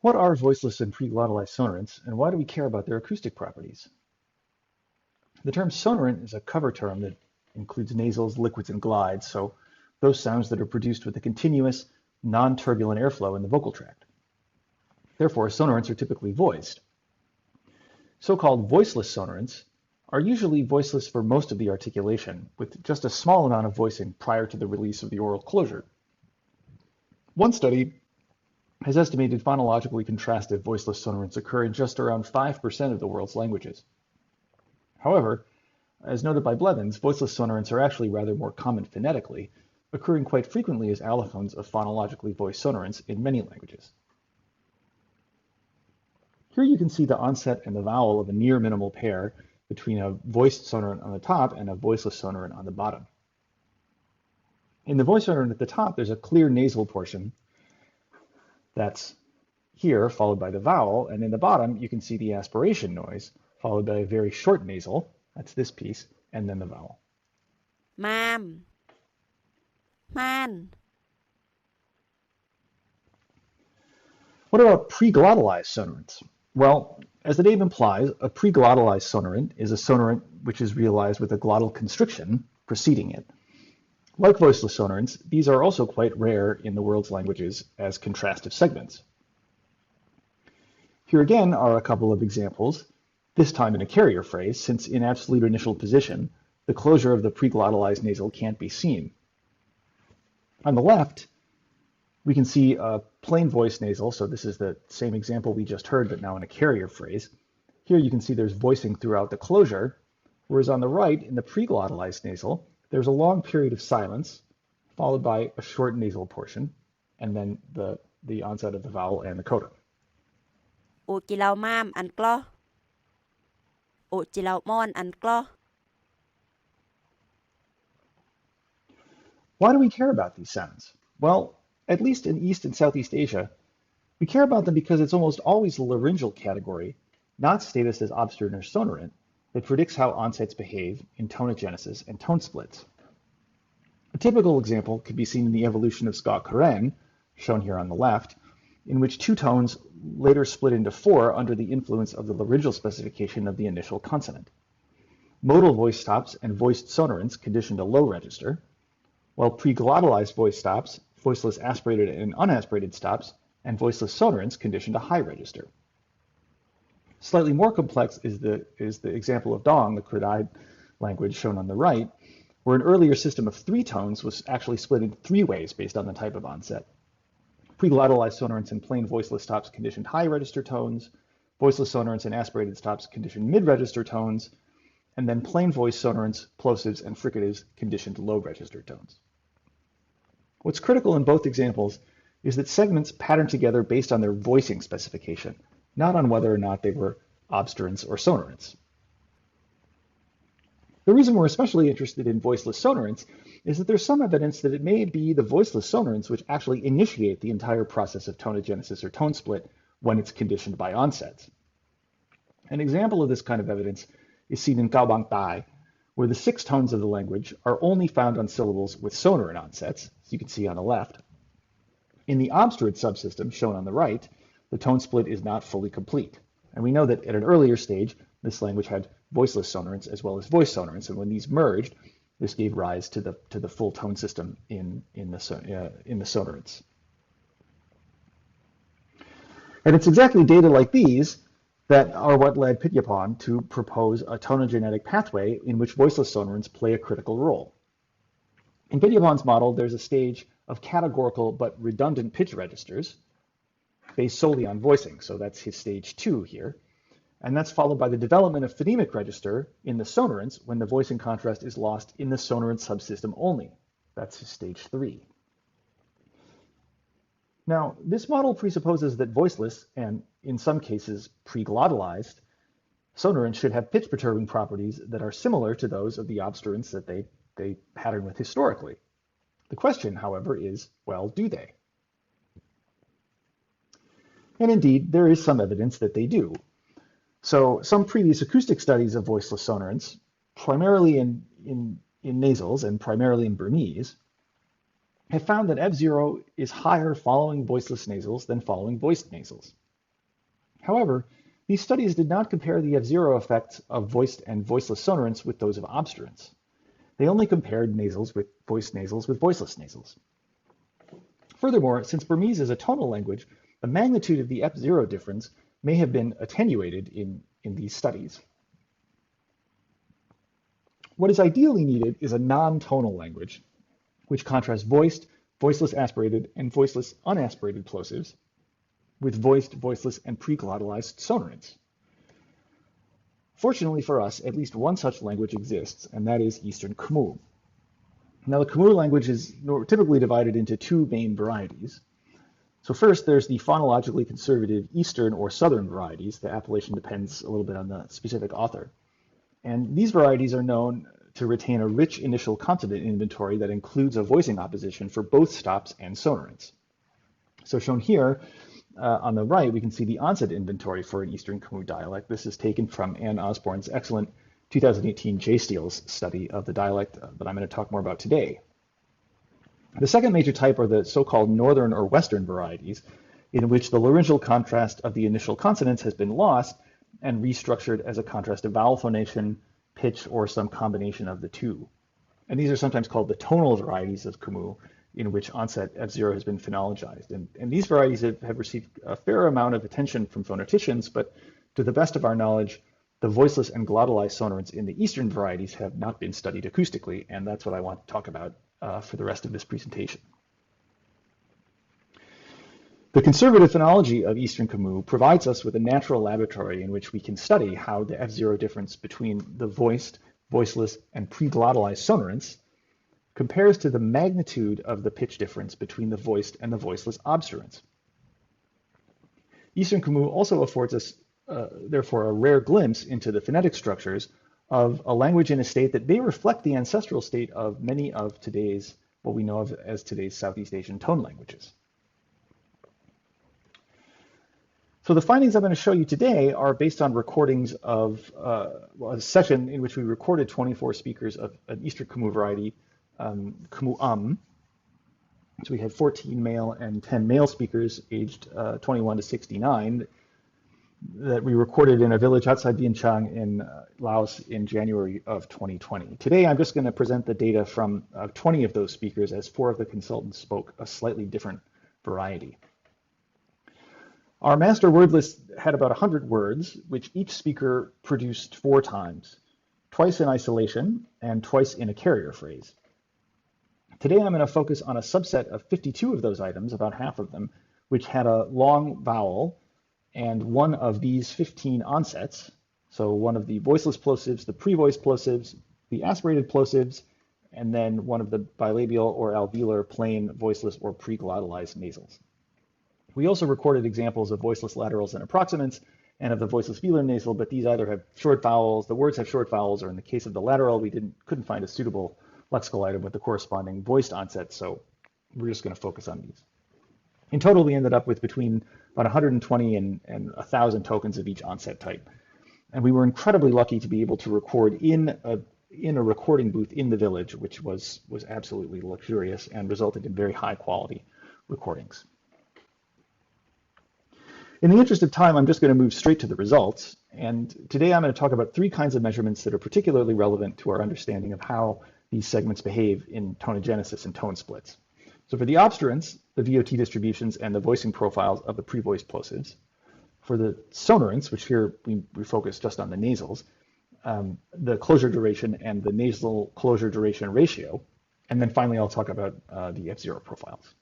What are voiceless and preglottalized sonorants, and why do we care about their acoustic properties? The term sonorant is a cover term that includes nasals, liquids, and glides, so those sounds that are produced with a continuous, non-turbulent airflow in the vocal tract. Therefore, sonorants are typically voiced. So-called voiceless sonorants are usually voiceless for most of the articulation, with just a small amount of voicing prior to the release of the oral closure. One study has estimated phonologically contrastive voiceless sonorants occur in just around 5% of the world's languages. However, as noted by Blevins, voiceless sonorants are actually rather more common phonetically, occurring quite frequently as allophones of phonologically voiced sonorants in many languages. Here you can see the onset and the vowel of a near minimal pair between a voiced sonorant on the top and a voiceless sonorant on the bottom. In the voiced sonorant at the top, there's a clear nasal portion that's here, followed by the vowel, and in the bottom, you can see the aspiration noise, followed by a very short nasal, that's this piece, and then the vowel. Ma'am. Man. What about preglottalized sonorants? Well, as the name implies, a preglottalized sonorant is a sonorant which is realized with a glottal constriction preceding it. Like voiceless sonorants, these are also quite rare in the world's languages as contrastive segments. Here again are a couple of examples, this time in a carrier phrase, since in absolute initial position, the closure of the preglottalized nasal can't be seen. On the left, we can see a plain voice nasal, so this is the same example we just heard, but now in a carrier phrase. Here you can see there's voicing throughout the closure, whereas on the right, in the preglottalized nasal, there's a long period of silence, followed by a short nasal portion, and then the onset of the vowel and the coda. Ủa chị lau mam ăn clo. Ủa chị lau mon ăn clo. Why do we care about these sounds? Well, at least in East and Southeast Asia, we care about them because it's almost always the laryngeal category, not status as obstruent or sonorant, that predicts how onsets behave in tonogenesis and tone splits. A typical example could be seen in the evolution of Ska Karen, shown here on the left, in which two tones later split into four under the influence of the laryngeal specification of the initial consonant. Modal voice stops and voiced sonorants condition to low register, while preglottalized voice stops, voiceless aspirated and unaspirated stops, and voiceless sonorants condition to high register. Slightly more complex is the example of Dong, the Kredai language shown on the right, where an earlier system of three tones was actually split into three ways based on the type of onset. Preglottalized sonorants and plain voiceless stops conditioned high register tones, voiceless sonorants and aspirated stops conditioned mid-register tones, and then plain voice sonorants, plosives, and fricatives conditioned low register tones. What's critical in both examples is that segments pattern together based on their voicing specification, not on whether or not they were obstruents or sonorants. The reason we're especially interested in voiceless sonorants is that there's some evidence that it may be the voiceless sonorants which actually initiate the entire process of tonogenesis or tone split when it's conditioned by onsets. An example of this kind of evidence is seen in Gaobang Tai, where the 6 tones of the language are only found on syllables with sonorant onsets, as you can see on the left. In the obstruent subsystem, shown on the right, the tone split is not fully complete. And we know that at an earlier stage, this language had voiceless sonorants as well as voice sonorants, and when these merged, this gave rise to the full tone system in the sonorants. And it's exactly data like these that are what led Pityapan to propose a tonogenetic pathway in which voiceless sonorants play a critical role. In Vidyapan's model, there's a stage of categorical but redundant pitch registers based solely on voicing, so that's his stage 2 here. And that's followed by the development of phonemic register in the sonorants when the voicing contrast is lost in the sonorant subsystem only. That's his stage 3. Now, this model presupposes that voiceless, and in some cases preglottalized, sonorants should have pitch perturbing properties that are similar to those of the obstruents that they pattern with historically. The question, however, is, well, do they? And indeed, there is some evidence that they do. So some previous acoustic studies of voiceless sonorants, primarily in nasals and primarily in Burmese, have found that Fzero is higher following voiceless nasals than following voiced nasals. However, these studies did not compare the Fzero effects of voiced and voiceless sonorants with those of obstruents. They only compared nasals with voiced nasals with voiceless nasals. Furthermore, since Burmese is a tonal language, the magnitude of the Fzero difference may have been attenuated in these studies. What is ideally needed is a non-tonal language, which contrasts voiced, voiceless aspirated, and voiceless unaspirated plosives with voiced, voiceless, and preglottalized sonorants. Fortunately for us, at least one such language exists, and that is Eastern Khmu. Now, the Khmu language is typically divided into two main varieties. So first, there's the phonologically conservative Eastern or Southern varieties. The appellation depends a little bit on the specific author. And these varieties are known to retain a rich initial consonant inventory that includes a voicing opposition for both stops and sonorants. So shown here on the right, we can see the onset inventory for an Eastern Khmu dialect. This is taken from Ann Osborne's excellent 2018 J. Steele's study of the dialect that I'm going to talk more about today. The second major type are the so-called Northern or Western varieties, in which the laryngeal contrast of the initial consonants has been lost and restructured as a contrastive vowel phonation, pitch, or some combination of the two. And these are sometimes called the tonal varieties of Khmu, in which onset Fzero has been phonologized. And these varieties have received a fair amount of attention from phoneticians, but to the best of our knowledge, the voiceless and glottalized sonorants in the Eastern varieties have not been studied acoustically, and that's what I want to talk about for the rest of this presentation. The conservative phonology of Eastern Khmu provides us with a natural laboratory in which we can study how the Fzero difference between the voiced, voiceless, and preglottalized sonorants compares to the magnitude of the pitch difference between the voiced and the voiceless obstruents. Eastern Khmu also affords us, therefore, a rare glimpse into the phonetic structures of a language in a state that may reflect the ancestral state of many of today's, what we know of as today's Southeast Asian tone languages. So the findings I'm going to show you today are based on recordings of a session in which we recorded 24 speakers of an Eastern Khmu variety, Khmu. So we had 14 male and 10 male speakers aged 21 to 69 that we recorded in a village outside Vientiane in Laos in January of 2020. Today, I'm just going to present the data from 20 of those speakers, as 4 of the consultants spoke a slightly different variety. Our master word list had about 100 words, which each speaker produced 4 times, twice in isolation and twice in a carrier phrase. Today, I'm going to focus on a subset of 52 of those items, about half of them, which had a long vowel and one of these 15 onsets. So one of the voiceless plosives, the pre-voiced plosives, the aspirated plosives, and then one of the bilabial or alveolar plain voiceless or preglottalized nasals. We also recorded examples of voiceless laterals and approximants and of the voiceless velar nasal, but these either have short vowels, the words have short vowels, or in the case of the lateral, we couldn't find a suitable lexical item with the corresponding voiced onset, so we're just going to focus on these. In total, we ended up with between about 120 and 1,000 tokens of each onset type. And we were incredibly lucky to be able to record in a recording booth in the village, which was absolutely luxurious and resulted in very high quality recordings. In the interest of time, I'm just going to move straight to the results. And today I'm going to talk about 3 kinds of measurements that are particularly relevant to our understanding of how these segments behave in tonogenesis and tone splits. So for the obstruents, the VOT distributions and the voicing profiles of the pre-voiced plosives. For the sonorants, which here we focus just on the nasals, the closure duration and the nasal closure duration ratio. And then finally, I'll talk about the Fzero profiles.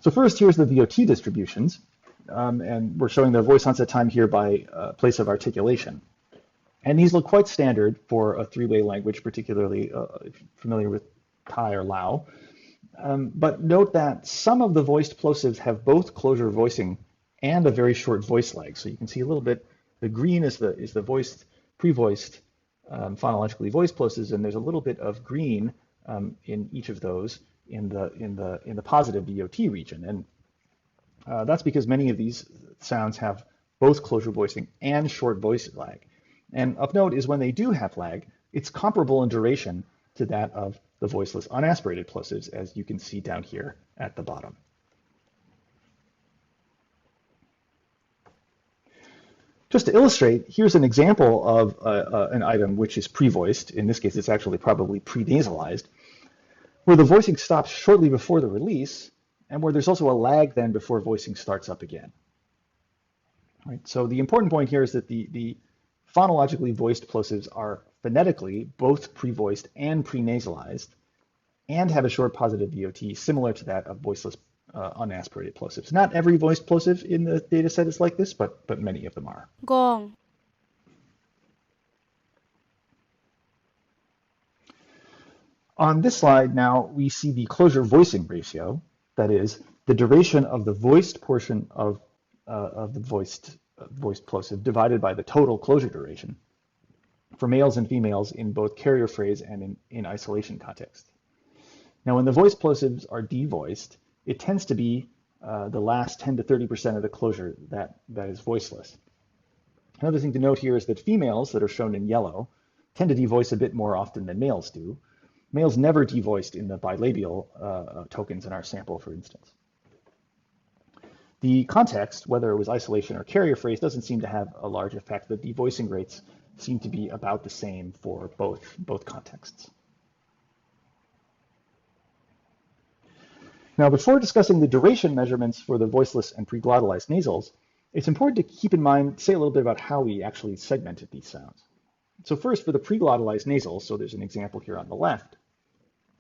So first, here's the VOT distributions, and we're showing the voice onset time here by place of articulation. And these look quite standard for a 3-way language, particularly if you're familiar with Thai or Lao. But note that some of the voiced plosives have both closure voicing and a very short voice lag. So you can see a little bit, the green is the voiced, pre-voiced, phonologically voiced plosives, and there's a little bit of green in each of those in the positive VOT region, and that's because many of these sounds have both closure voicing and short voice lag. And of note is when they do have lag, it's comparable in duration to that of the voiceless unaspirated plosives, as you can see down here at the bottom. Just to illustrate, here's an example of an item which is pre-voiced. In this case, it's actually probably pre-nasalized, where the voicing stops shortly before the release, and where there's also a lag then before voicing starts up again. Right? So the important point here is that the phonologically voiced plosives are phonetically both pre-voiced and pre-nasalized, and have a short positive VOT similar to that of voiceless unaspirated plosives. Not every voiced plosive in the data set is like this, but many of them are. Gong. On this slide now, we see the closure voicing ratio, that is, the duration of the voiced portion of the voiced plosive divided by the total closure duration for males and females in both carrier phrase and in isolation context. Now, when the voiced plosives are devoiced, it tends to be the last 10 to 30% of the closure that is voiceless. Another thing to note here is that females that are shown in yellow tend to devoice a bit more often than males do. Males never devoiced in the bilabial tokens in our sample, for instance. The context, whether it was isolation or carrier phrase, doesn't seem to have a large effect. The devoicing rates seem to be about the same for both contexts. Now, before discussing the duration measurements for the voiceless and preglottalized nasals, it's important to keep in mind, say a little bit about how we actually segmented these sounds. So first, for the preglottalized nasals, so there's an example here on the left,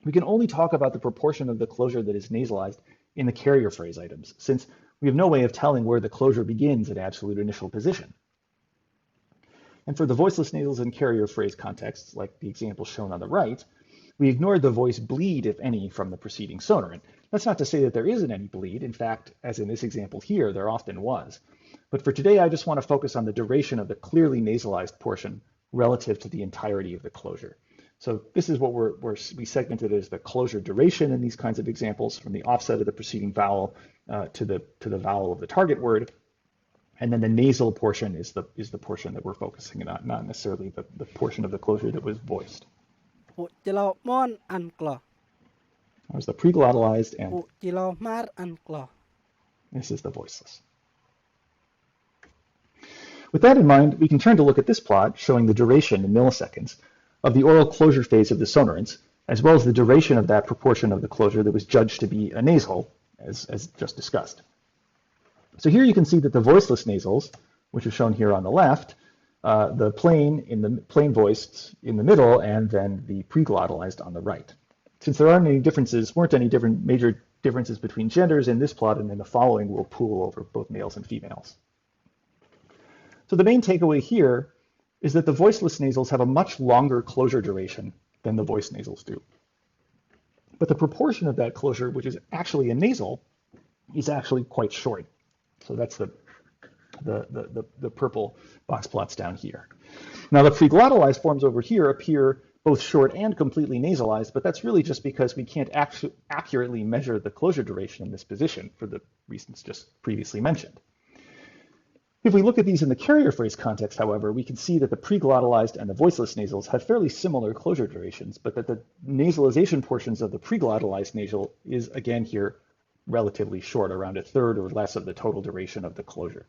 we can only talk about the proportion of the closure that is nasalized in the carrier phrase items, since we have no way of telling where the closure begins at absolute initial position. And for the voiceless nasals and carrier phrase contexts, like the example shown on the right, we ignored the voice bleed, if any, from the preceding sonorant. That's not to say that there isn't any bleed. In fact, as in this example here, there often was. But for today, I just want to focus on the duration of the clearly nasalized portion relative to the entirety of the closure. So this is what we segmented as the closure duration in these kinds of examples, from the offset of the preceding vowel to the vowel of the target word. And then the nasal portion is the portion that we're focusing on, not necessarily the portion of the closure that was voiced. That was the preglottalized, and this is the voiceless. With that in mind, we can turn to look at this plot showing the duration in milliseconds of the oral closure phase of the sonorants, as well as the duration of that proportion of the closure that was judged to be a nasal, as just discussed. So here you can see that the voiceless nasals, which are shown here on the left, the plain voiced in the middle, and then the preglottalized on the right. Since there weren't any major differences between genders in this plot, and in the following we'll pool over both males and females. So the main takeaway here is that the voiceless nasals have a much longer closure duration than the voiced nasals do. But the proportion of that closure, which is actually a nasal, is actually quite short. So that's the purple box plots down here. Now the preglottalized forms over here appear both short and completely nasalized, but that's really just because we can't accurately measure the closure duration in this position for the reasons just previously mentioned. If we look at these in the carrier phrase context, however, we can see that the preglottalized and the voiceless nasals have fairly similar closure durations, but that the nasalization portions of the preglottalized nasal is, again here, relatively short, around a third or less of the total duration of the closure.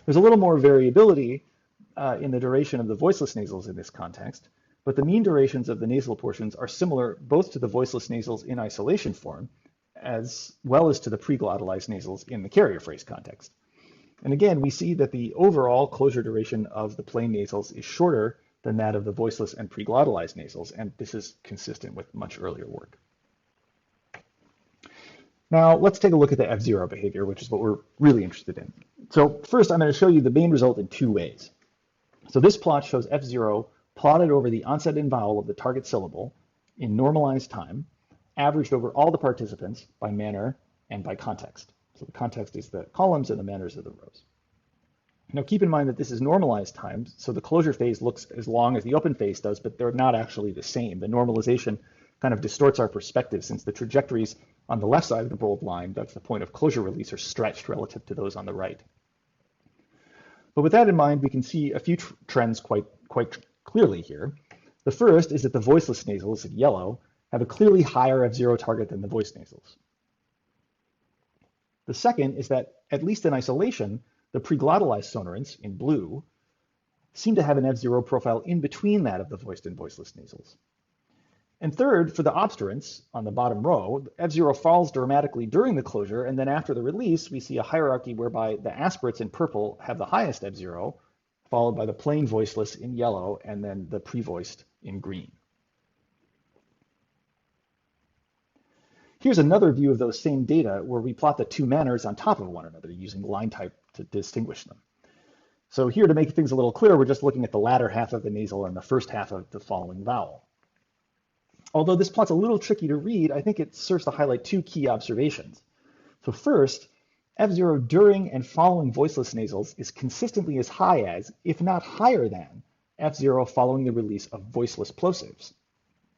There's a little more variability in the duration of the voiceless nasals in this context, but the mean durations of the nasal portions are similar both to the voiceless nasals in isolation form, as well as to the preglottalized nasals in the carrier phrase context. And again, we see that the overall closure duration of the plain nasals is shorter than that of the voiceless and preglottalized nasals, and this is consistent with much earlier work. Now, let's take a look at the Fzero behavior, which is what we're really interested in. So first, I'm going to show you the main result in two ways. So this plot shows Fzero plotted over the onset and vowel of the target syllable in normalized time, averaged over all the participants by manner and by context. So the context is the columns and the manners are the rows. Now keep in mind that this is normalized time, so the closure phase looks as long as the open phase does, but they're not actually the same. The normalization kind of distorts our perspective since the trajectories on the left side of the bold line, that's the point of closure release, are stretched relative to those on the right. But with that in mind, we can see a few trends quite clearly here. The first is that the voiceless nasals in yellow have a clearly higher Fzero target than the voiced nasals. The second is that, at least in isolation, The preglottalized sonorants, in blue, seem to have an F0 profile in between that of the voiced and voiceless nasals. And third, for the obstruents on the bottom row, F0 falls dramatically during the closure, and then after the release, we see a hierarchy whereby the aspirates in purple have the highest F0, followed by the plain voiceless in yellow, and then the pre-voiced in green. Here's another view of those same data where we plot the two manners on top of one another using line type to distinguish them. So here, to make things a little clearer, we're just looking at the latter half of the nasal and the first half of the following vowel. Although this plot's a little tricky to read, I think it serves to highlight two key observations. So first, F0 during and following voiceless nasals is consistently as high as, if not higher than, F0 following the release of voiceless plosives.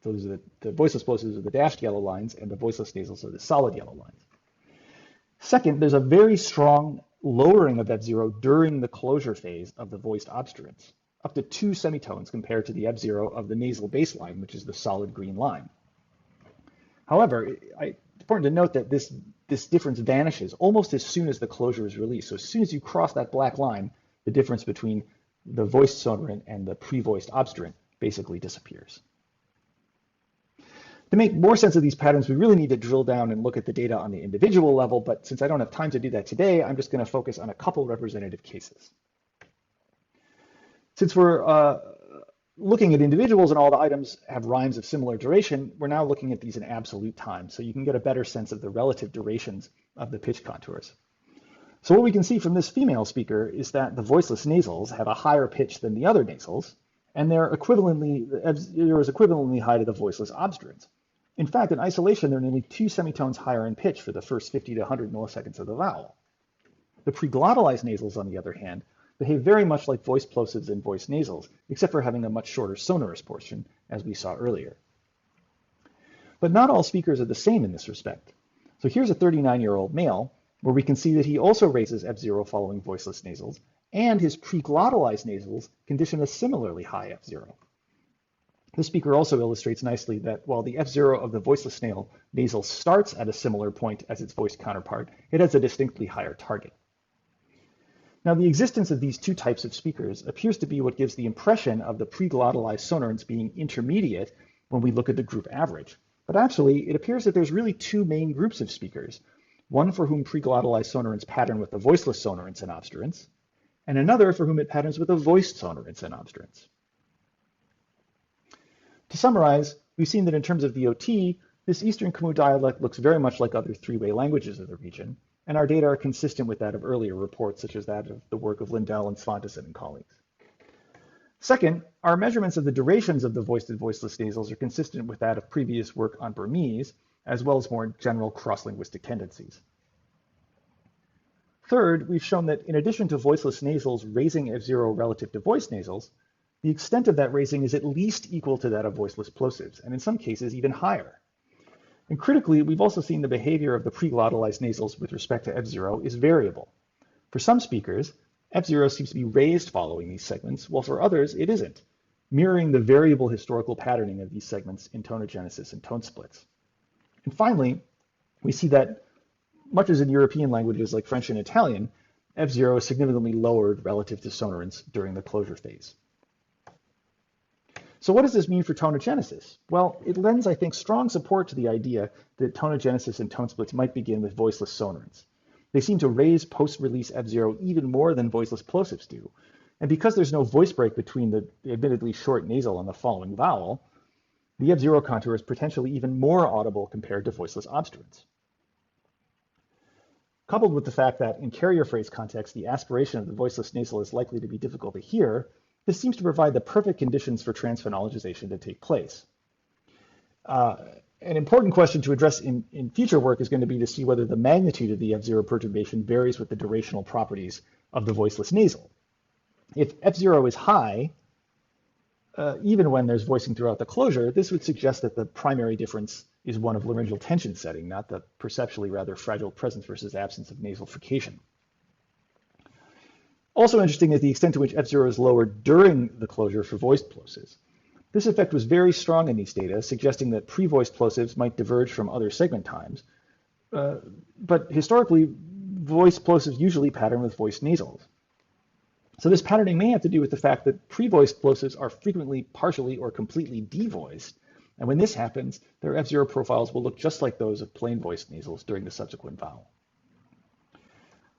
So those are the voiceless plosives are the dashed yellow lines, and the voiceless nasals are the solid yellow lines. Second, there's a very strong lowering of F0 during the closure phase of the voiced obstruents, up to 2 semitones compared to the F0 of the nasal baseline, which is the solid green line. However, it's important to note that this difference vanishes almost as soon as the closure is released. So as soon as you cross that black line, the difference between the voiced sonorant and the pre-voiced obstruent basically disappears. To make more sense of these patterns, we really need to drill down and look at the data on the individual level, but since I don't have time to do that today, I'm just going to focus on a couple representative cases. Since we're looking at individuals and all the items have rhymes of similar duration, we're now looking at these in absolute time, so you can get a better sense of the relative durations of the pitch contours. So what we can see from this female speaker is that the voiceless nasals have a higher pitch than the other nasals, and they're equivalently, F0 is equivalently high to the voiceless obstruents. In fact, in isolation, they're nearly 2 semitones higher in pitch for the first 50 to 100 milliseconds of the vowel. The preglottalized nasals, on the other hand, behave very much like voiced plosives and voiced nasals, except for having a much shorter sonorous portion, as we saw earlier. But not all speakers are the same in this respect. So here's a 39-year-old male, where we can see that he also raises F0 following voiceless nasals, and his preglottalized nasals condition a similarly high F0. This speaker also illustrates nicely that while the F0 of the voiceless nasal starts at a similar point as its voiced counterpart, it has a distinctly higher target. Now, the existence of these two types of speakers appears to be what gives the impression of the preglottalized sonorants being intermediate when we look at the group average. But actually, it appears that there's really two main groups of speakers, one for whom preglottalized sonorants pattern with the voiceless sonorants and obstruents, and another for whom it patterns with the voiced sonorants and obstruents. To summarize, we've seen that in terms of VOT, this Eastern Khmu dialect looks very much like other three-way languages of the region, and our data are consistent with that of earlier reports, such as that of the work of Lindell and Svanteson and colleagues. Second, our measurements of the durations of the voiced and voiceless nasals are consistent with that of previous work on Burmese, as well as more general cross-linguistic tendencies. Third, we've shown that in addition to voiceless nasals raising F0 relative to voiced nasals, the extent of that raising is at least equal to that of voiceless plosives, and in some cases even higher. And critically, we've also seen the behavior of the preglottalized nasals with respect to F0 is variable. For some speakers, F0 seems to be raised following these segments, while for others it isn't, mirroring the variable historical patterning of these segments in tonogenesis and tone splits. And finally, we see that, much as in European languages like French and Italian, F0 is significantly lowered relative to sonorants during the closure phase. So what does this mean for tonogenesis? Well, it lends, I think, strong support to the idea that tonogenesis and tone splits might begin with voiceless sonorants. They seem to raise post-release F0 even more than voiceless plosives do. And because there's no voice break between the admittedly short nasal and the following vowel, the F0 contour is potentially even more audible compared to voiceless obstruents. Coupled with the fact that in carrier phrase context, the aspiration of the voiceless nasal is likely to be difficult to hear, this seems to provide the perfect conditions for transphonologization to take place. An important question to address in future work is going to be to see whether the magnitude of the F0 perturbation varies with the durational properties of the voiceless nasal. If F0 is high, even when there's voicing throughout the closure, this would suggest that the primary difference is one of laryngeal tension setting, not the perceptually rather fragile presence versus absence of nasal frication. Also interesting is the extent to which F0 is lowered during the closure for voiced plosives. This effect was very strong in these data, suggesting that pre-voiced plosives might diverge from other segment times. But historically, voice plosives usually pattern with voiced nasals. So this patterning may have to do with the fact that pre-voiced plosives are frequently partially or completely devoiced. And when this happens, their Fzero profiles will look just like those of plain voiced nasals during the subsequent vowel.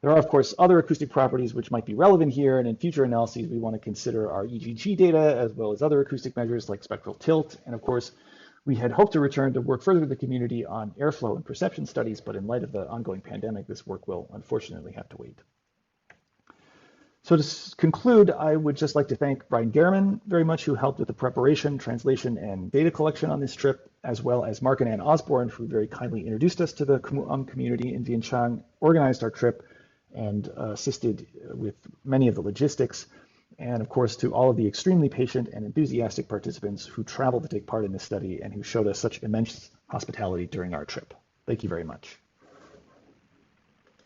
There are, of course, other acoustic properties which might be relevant here, and in future analyses, we want to consider our EGG data as well as other acoustic measures like spectral tilt. And of course, we had hoped to return to work further with the community on airflow and perception studies, but in light of the ongoing pandemic, this work will unfortunately have to wait. So to conclude, I would just like to thank Brian Gehrman very much, who helped with the preparation, translation, and data collection on this trip, as well as Mark and Ann Osborne, who very kindly introduced us to the Khmu community in Vientiane, organized our trip, and assisted with many of the logistics. And of course, to all of the extremely patient and enthusiastic participants who traveled to take part in this study and who showed us such immense hospitality during our trip. Thank you very much.